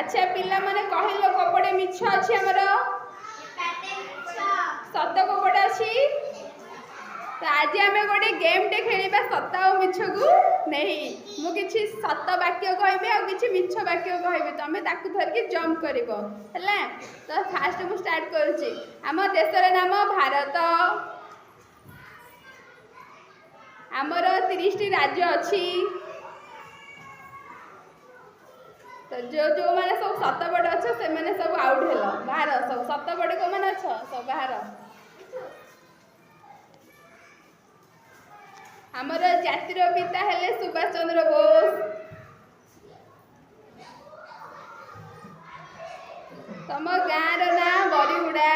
अच्छा पिला माने कहलो कपड़े मिछ अछि हमर सत कपड़े अछि तो आज आम गोटे गेम टे खेलिबा सत और मिछ को नहीं मु किछि सत वाक्य कहबे और किछि मिछ वाक्य कहबे तमे ताकु धरके जंप करबो हला तो फास्ट मु स्टार्ट करूची आम देशर नाम भारत आमर 30 टी राज्य अछि तो जो जो माने सब सत बड़ अच्छा से माने सब आउट हेलो बाहर सब सत बड़ को माने अच्छा सब बाहर हमर जातिर पिता हेले सुभाष चंद्र बोस तम गाँर ना बरीगुड़ा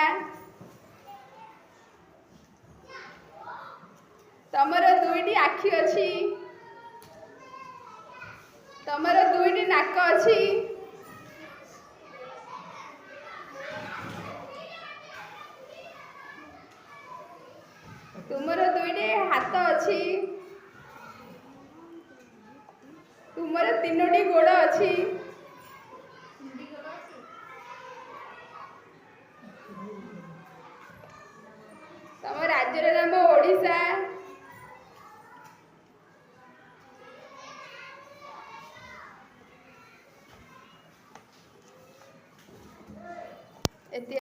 तमर दुईटी आखि अछि तमर दुईटी नाक अछि तुमर दुईटी हाथ अछि तुमर तीनोटी गोड़ अछि तम राज्यर नाम ओडिशा